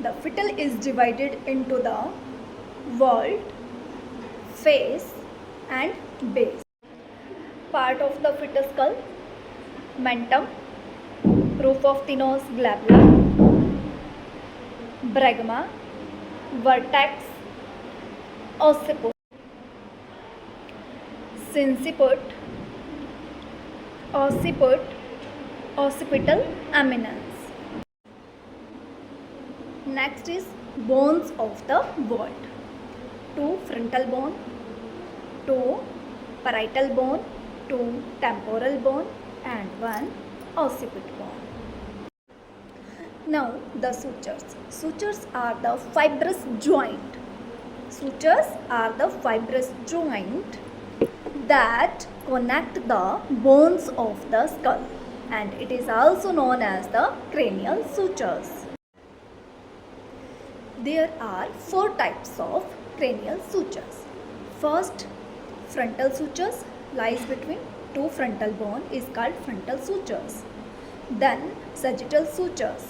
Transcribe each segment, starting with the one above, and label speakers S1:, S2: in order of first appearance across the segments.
S1: The fetal is divided into the vault, face and base. Part of the fetal skull: mentum, roof of the nose, glabella, bregma, vertex, occiput, sinciput, occipital eminence. Next is bones of the vault: 2 frontal bone, 2 parietal bone, 2 temporal bone and 1 occiput bone. Now the sutures. Sutures are the fibrous joint. Sutures are the fibrous joint that connect the bones of the skull, and it is also known as the cranial sutures. There are 4 types of cranial sutures. First, frontal sutures lies between 2 frontal bone is called frontal sutures. Then sagittal sutures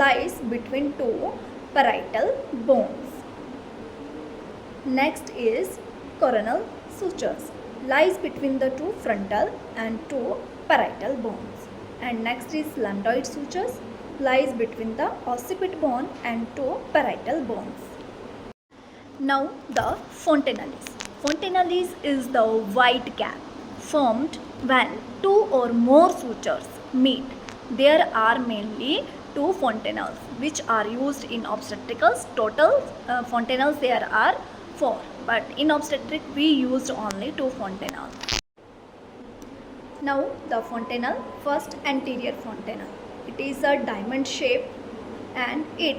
S1: lies between 2 parietal bones. Next is coronal sutures lies between the 2 frontal and 2 parietal bones. And next is lambdoid sutures lies between the occiput bone and 2 parietal bones. Now the fontanelle. Fontanelle is the white gap formed when 2 or more sutures meet. There are mainly 2 fontanelles which are used in obstetricals. Total fontanelles there are 4, but in obstetric we used only 2 fontanelles. Now the fontanelle. First, anterior fontanelle. It is a diamond shape and it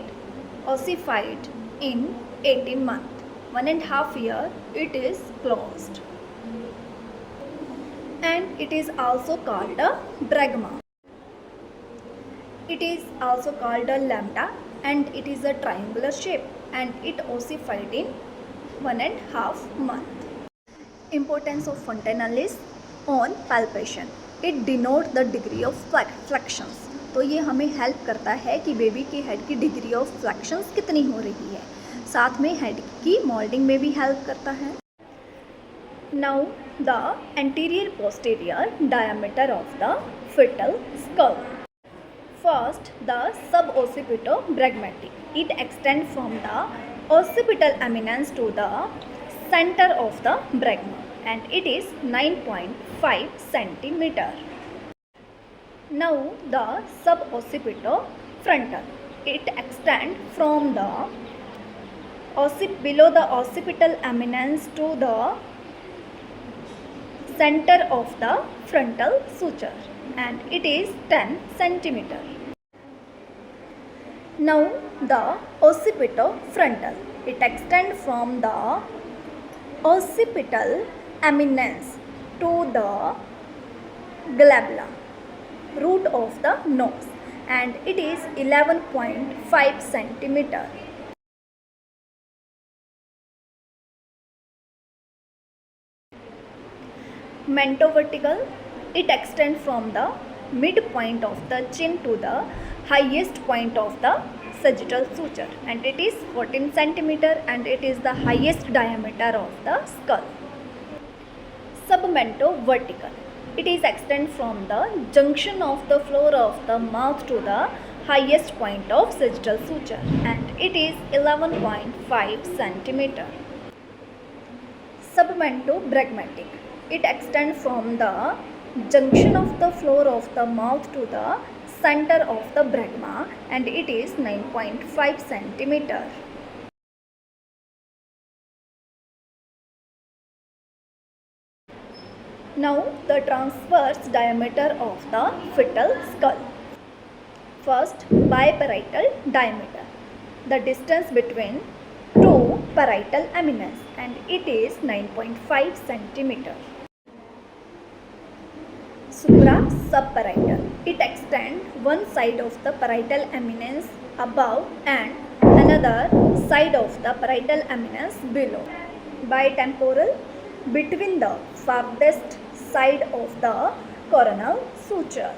S1: ossified in 18 months. 1.5 year it is closed. And it is also called a bregma. It is also called a lambda and it is a triangular shape and it ossified in 1.5 months. Importance of fontanelle is on palpation. It denotes the degree of flexions. तो ये हमें help करता है कि baby के head की degree of फ्लेक्शंस कितनी हो रही है. साथ में हेड की मोल्डिंग में भी हेल्प करता है. Now the anterior posterior diameter of the fetal skull. First, the suboccipito-bregmatic. It extends from the occipital eminence to the center of the bregma and it is 9.5 centimeter. Now the suboccipito-frontal. It extends from the below the occipital eminence to the center of the frontal suture and it is 10 centimeter. Now the occipito-frontal. It extends from the occipital eminence to the glabella, root of the nose, and it is 11.5 centimeter. Mentovertical. It extends from the midpoint of the chin to the highest point of the sagittal suture and it is 14 centimeter and it is the highest diameter of the skull. Submentovertical. It is extend from the junction of the floor of the mouth to the highest point of sagittal suture and it is 11.5 centimeter. Submentobregmatic. It extends from the junction of the floor of the mouth to the center of the bregma and it is 9.5 centimeter. Now the transverse diameter of the fetal skull. First, biparietal diameter. The distance between 2 parietal eminence and it is 9.5 centimeter. Supra-subparietal. It extends one side of the parietal eminence above and another side of the parietal eminence below. Bitemporal. Between the farthest side of the coronal suture.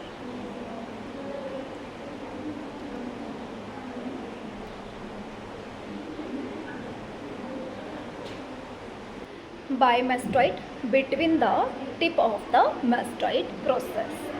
S1: By mastoid between the tip of the mastoid process.